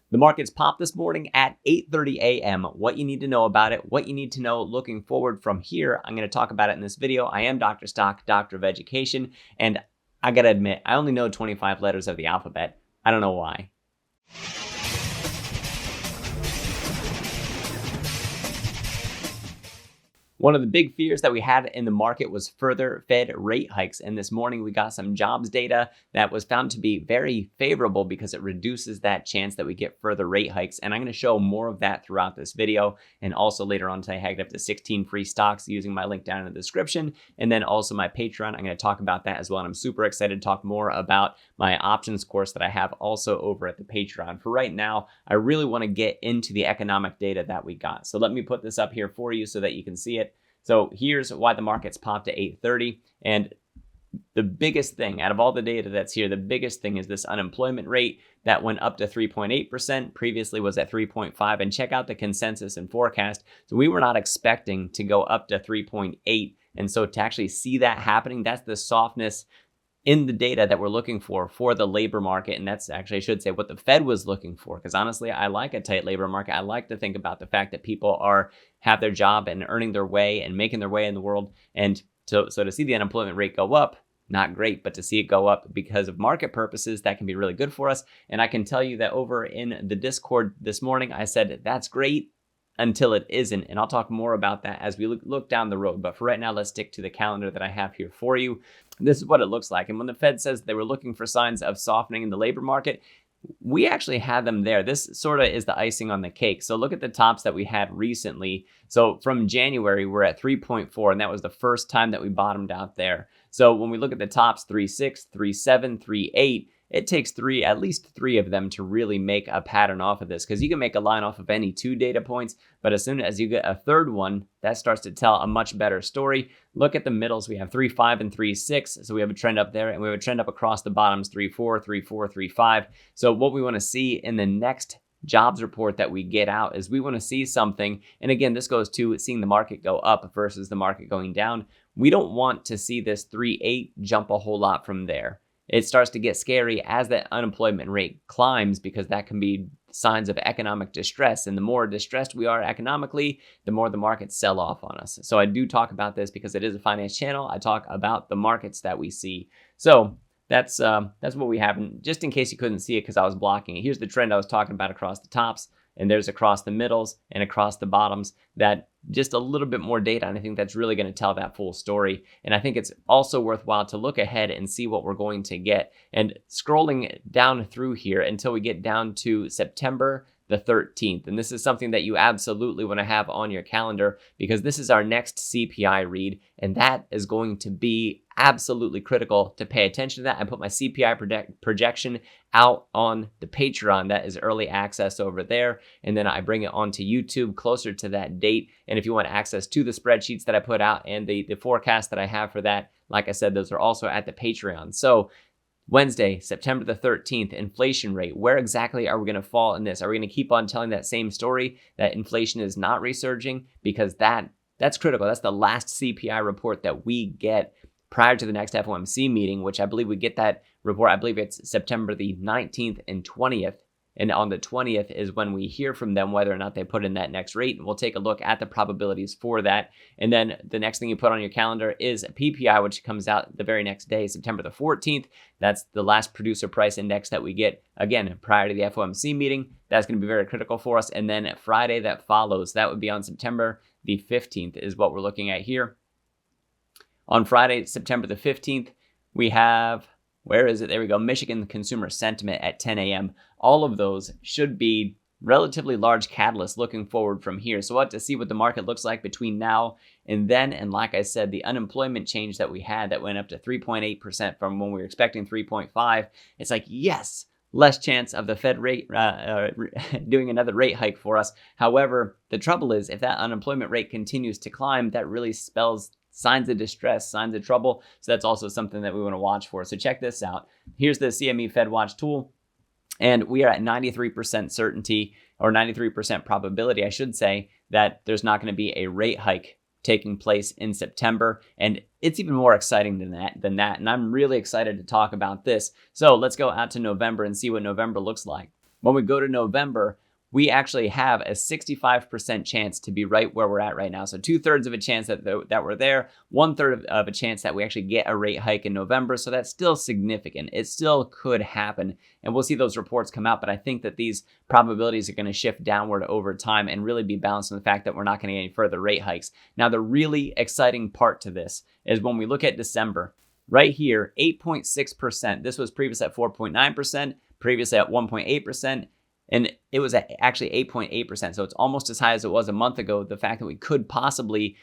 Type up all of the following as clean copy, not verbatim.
The markets popped this morning at 8:30 a.m. What you need to know about it, what you need to know looking forward from here, I'm going to talk about it in this video. I am Dr. Stock, Doctor of Education, and I got to admit, I only know 25 letters of the alphabet. I don't know why. One of the big fears that we had in the market was further Fed rate hikes. And this morning we got some jobs data that was found to be very favorable because it reduces that chance that we get further rate hikes. And I'm going to show more of that throughout this video. And also later on today, I hacked up to 16 free stocks using my link down in the description. And then also my Patreon, I'm going to talk about that as well. And I'm super excited to talk more about my options course that I have also over at the Patreon. For right now, I really want to get into the economic data that we got. So let me put this up here for you so that you can see it. So here's why the market's popped at 8:30. And the biggest thing out of all the data that's here, the biggest thing is this unemployment rate that went up to 3.8%, previously was at 3.5. And check out the consensus and forecast. So we were not expecting to go up to 3.8. And so to actually see that happening, that's the softness in the data that we're looking for the labor market. And that's actually, I should say, what the Fed was looking for. Because honestly, I like a tight labor market. I like to think about the fact that people have their job and earning their way and making their way in the world. And so to see the unemployment rate go up, not great, but to see it go up because of market purposes, that can be really good for us. And I can tell you that over in the Discord this morning, I said, that's great until it isn't. And I'll talk more about that as we look down the road. But for right now, let's stick to the calendar that I have here for you. This is what it looks like. And when the Fed says they were looking for signs of softening in the labor market, we actually had them there. This sort of is the icing on the cake. So look at the tops that we had recently. So from January, we're at 3.4, and that was the first time that we bottomed out there. So when we look at the tops, 3.6, 3.7, 3.8, it takes at least three of them to really make a pattern off of this, because you can make a line off of any two data points, but as soon as you get a third one, that starts to tell a much better story. Look at the middles. We have 3.5 and 3.6, so we have a trend up there, and we have a trend up across the bottoms, 3.4, 3.4, 3.5. So what we want to see in the next jobs report that we get out is we want to see something, and again, this goes to seeing the market go up versus the market going down. We don't want to see this 3.8 jump a whole lot from there. It starts to get scary as that unemployment rate climbs, because that can be signs of economic distress. And the more distressed we are economically, the more the markets sell off on us. So I do talk about this because it is a finance channel. I talk about the markets that we see. So that's what we have. And just in case you couldn't see it because I was blocking it, here's the trend I was talking about across the tops. And there's across the middles and across the bottoms, that just a little bit more data. And I think that's really going to tell that full story. And I think it's also worthwhile to look ahead and see what we're going to get. And scrolling down through here until we get down to September the 13th. And this is something that you absolutely want to have on your calendar, because this is our next CPI read. And that is going to be absolutely critical to pay attention to that. I put my CPI projection out on the Patreon. That is early access over there. And then I bring it onto YouTube closer to that date. And if you want access to the spreadsheets that I put out and the forecast that I have for that, like I said, those are also at the Patreon. So Wednesday, September the 13th, inflation rate. Where exactly are we going to fall in this? Are we going to keep on telling that same story that inflation is not resurging? Because that's critical. That's the last CPI report that we get prior to the next FOMC meeting, which I believe we get that report. I believe it's September the 19th and 20th. And on the 20th is when we hear from them whether or not they put in that next rate. And we'll take a look at the probabilities for that. And then the next thing you put on your calendar is PPI, which comes out the very next day, September the 14th. That's the last producer price index that we get, again, prior to the FOMC meeting. That's going to be very critical for us. And then Friday that follows, that would be on September the 15th is what we're looking at here. On Friday, September the 15th, we have, where is it? There we go. Michigan consumer sentiment at 10 a.m. All of those should be relatively large catalysts looking forward from here. So we'll have to see what the market looks like between now and then. And like I said, the unemployment change that we had that went up to 3.8% from when we were expecting 3.5. It's like, yes, less chance of the Fed rate doing another rate hike for us. However, the trouble is if that unemployment rate continues to climb, that really spells signs of distress, signs of trouble. So that's also something that we want to watch for. So check this out. Here's the CME Fed Watch tool. And we are at 93% certainty, or 93% probability, I should say, that there's not going to be a rate hike taking place in September. And it's even more exciting than that. And I'm really excited to talk about this. So let's go out to November and see what November looks like. When we go to November, we actually have a 65% chance to be right where we're at right now. So 2/3 of a chance that we're there, 1/3 of a chance that we actually get a rate hike in November. So that's still significant. It still could happen. And we'll see those reports come out. But I think that these probabilities are going to shift downward over time and really be balanced on the fact that we're not going to get any further rate hikes. Now, the really exciting part to this is when we look at December. Right here, 8.6%. This was previous at 4.9%, previously at 1.8%. And it was at actually 8.8%. So it's almost as high as it was a month ago. The fact that we could possibly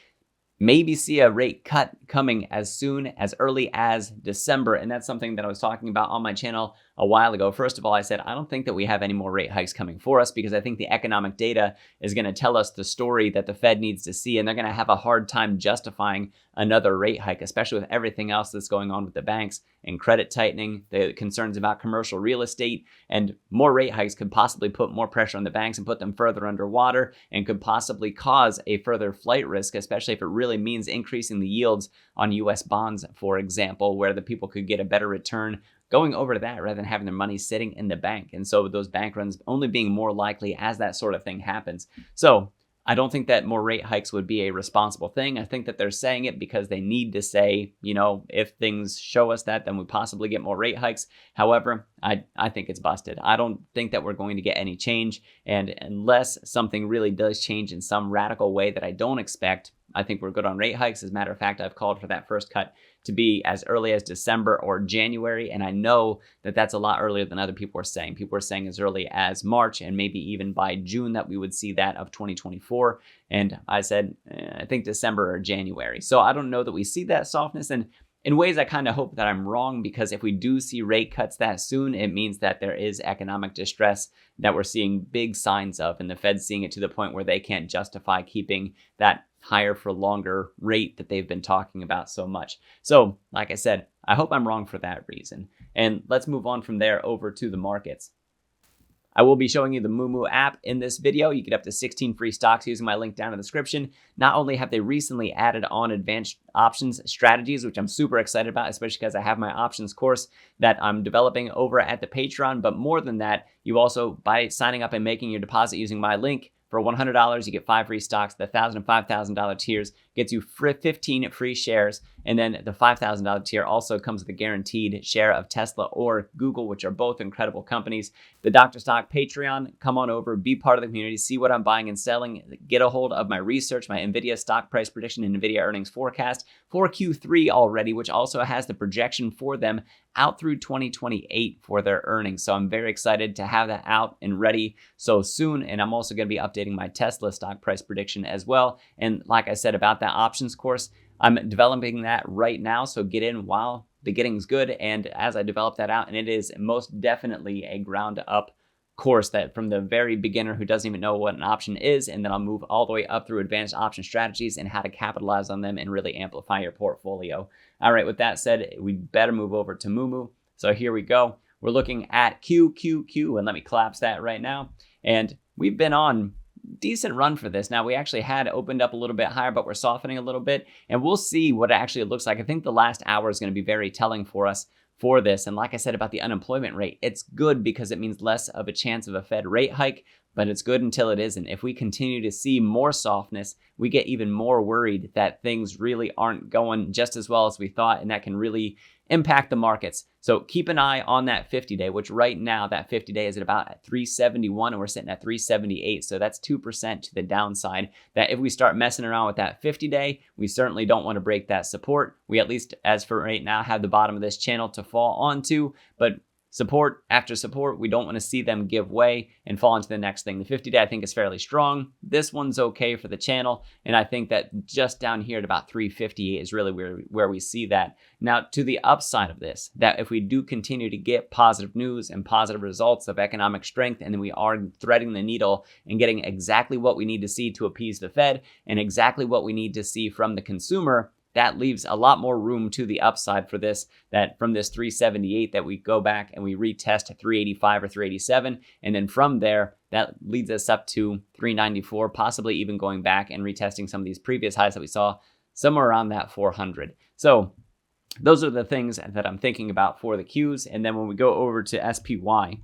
maybe see a rate cut coming as soon as early as December. And that's something that I was talking about on my channel a while ago. First of all, I said, I don't think that we have any more rate hikes coming for us because I think the economic data is going to tell us the story that the Fed needs to see. And they're going to have a hard time justifying another rate hike, especially with everything else that's going on with the banks and credit tightening, the concerns about commercial real estate, and more rate hikes could possibly put more pressure on the banks and put them further underwater and could possibly cause a further flight risk, especially if it really means increasing the yields on US bonds, for example, where the people could get a better return going over to that rather than having their money sitting in the bank. And so those bank runs only being more likely as that sort of thing happens. So I don't think that more rate hikes would be a responsible thing. I think that they're saying it because they need to say, if things show us that, then we possibly get more rate hikes. However, I think it's busted. I don't think that we're going to get any change. And unless something really does change in some radical way that I don't expect, I think we're good on rate hikes. As a matter of fact, I've called for that first cut to be as early as December or January. And I know that that's a lot earlier than other people are saying. People are saying as early as March and maybe even by June that we would see that of 2024. And I said, I think December or January. So I don't know that we see that softness. And in ways, I kind of hope that I'm wrong, because if we do see rate cuts that soon, it means that there is economic distress that we're seeing big signs of, and the Fed's seeing it to the point where they can't justify keeping that higher for longer rate that they've been talking about so much. So, like I said, I hope I'm wrong for that reason. And let's move on from there over to the markets. I will be showing you the Moomoo app in this video. You get up to 16 free stocks using my link down in the description. Not only have they recently added on advanced options strategies, which I'm super excited about, especially because I have my options course that I'm developing over at the Patreon, but more than that, you also, by signing up and making your deposit using my link, for $100, you get 5 free stocks. The $1,000 and $5,000 tiers gets you 15 free shares. And then the $5,000 tier also comes with a guaranteed share of Tesla or Google, which are both incredible companies. The Dr. Stock Patreon, come on over, be part of the community, see what I'm buying and selling, get a hold of my research, my NVIDIA stock price prediction and NVIDIA earnings forecast for Q3 already, which also has the projection for them out through 2028 for their earnings. So I'm very excited to have that out and ready so soon. And I'm also going to be updating my Tesla stock price prediction as well. And like I said about that options course, I'm developing that right now. So get in while the getting's good. And as I develop that out, and it is most definitely a ground up course that from the very beginner who doesn't even know what an option is, and then I'll move all the way up through advanced option strategies and how to capitalize on them and really amplify your portfolio. All right, with that said, we better move over to Moomoo. So here we go. We're looking at QQQ, and let me collapse that right now. And we've been on decent run for this. Now, we actually had opened up a little bit higher, but we're softening a little bit, and we'll see what it actually looks like. I think the last hour is going to be very telling for us for this. And like I said about the unemployment rate, it's good because it means less of a chance of a Fed rate hike, but it's good until it isn't. If we continue to see more softness, we get even more worried that things really aren't going just as well as we thought, and that can really impact the markets. So keep an eye on that 50-day, which right now that 50-day is at about 371 and we're sitting at 378. So that's 2% to the downside. That if we start messing around with that 50-day, we certainly don't want to break that support. We at least, as for right now, have the bottom of this channel to fall onto, but support after support, we don't want to see them give way and fall into the next thing. The 50-day, I think, is fairly strong. This one's okay for the channel, and I think that just down here at about 358 is really where we see that. Now, to the upside of this, that if we do continue to get positive news and positive results of economic strength, and then we are threading the needle and getting exactly what we need to see to appease the Fed and exactly what we need to see from the consumer, that leaves a lot more room to the upside for this, that from this 378 that we go back and we retest 385 or 387. And then from there, that leads us up to 394, possibly even going back and retesting some of these previous highs that we saw somewhere around that 400. So those are the things that I'm thinking about for the Qs. And then when we go over to SPY,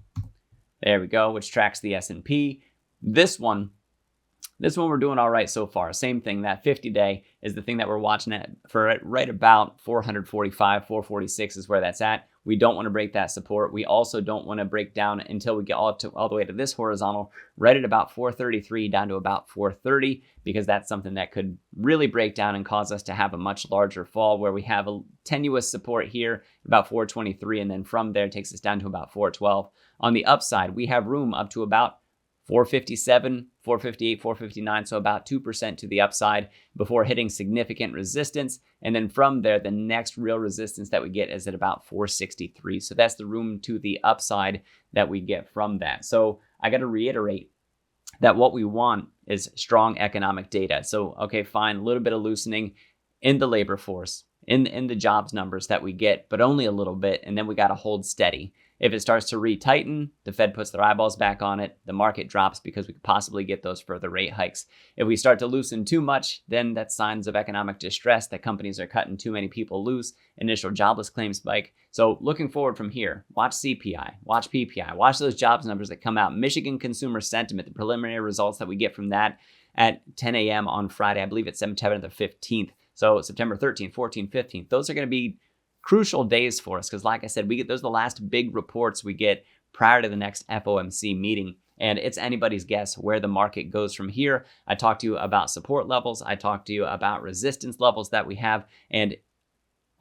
There we go, which tracks the S&P. This one we're doing all right so far. Same thing, that 50-day is the thing that we're watching at for right about 445, 446 is where that's at. We don't want to break that support. We also don't want to break down until we get all the way to this horizontal, right at about 433 down to about 430, because that's something that could really break down and cause us to have a much larger fall, where we have a tenuous support here, about 423, and then from there it takes us down to about 412. On the upside, we have room up to about 457, 458, 459, so about 2% to the upside before hitting significant resistance. And then from there, the next real resistance that we get is at about 463. So that's the room to the upside that we get from that. So I got to reiterate that what we want is strong economic data. So, okay, fine, a little bit of loosening in the labor force, in the jobs numbers that we get, but only a little bit, and then we got to hold steady. If it starts to retighten, the Fed puts their eyeballs back on it, the market drops because we could possibly get those further rate hikes. If we start to loosen too much, then that's signs of economic distress, that companies are cutting too many people loose, initial jobless claims spike. So looking forward from here, watch CPI, watch PPI, watch those jobs numbers that come out. Michigan consumer sentiment, the preliminary results that we get from that at 10 a.m. on Friday. I believe it's September the 15th. So September 13th, 14th, 15th. Those are going to be crucial days for us because, like I said, those are the last big reports we get prior to the next FOMC meeting. And it's anybody's guess where the market goes from here. I talked to you about support levels. I talked to you about resistance levels that we have. And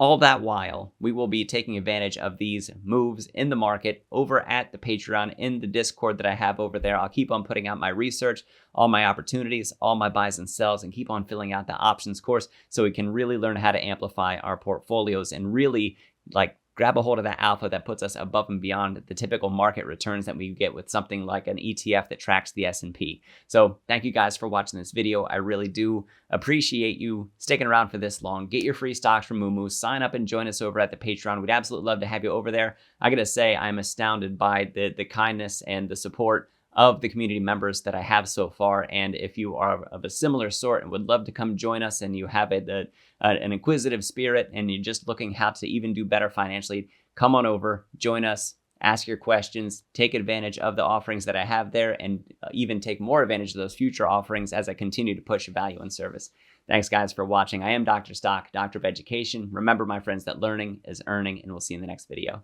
all that while, we will be taking advantage of these moves in the market over at the Patreon, in the Discord that I have over there. I'll keep on putting out my research, all my opportunities, all my buys and sells, and keep on filling out the options course so we can really learn how to amplify our portfolios and really grab a hold of that alpha that puts us above and beyond the typical market returns that we get with something like an ETF that tracks the S&P. So thank you guys for watching this video. I really do appreciate you sticking around for this long. Get your free stocks from Moo. Sign up and join us over at the Patreon. We'd absolutely love to have you over there. I gotta say, I'm astounded by the kindness and the support of the community members that I have so far. And if you are of a similar sort and would love to come join us, and you have an inquisitive spirit and you're just looking how to even do better financially, come on over, join us, ask your questions, take advantage of the offerings that I have there, and even take more advantage of those future offerings as I continue to push value and service. Thanks guys for watching. I am Dr. Stock, Doctor of Education. Remember, my friends, that learning is earning, and we'll see you in the next video.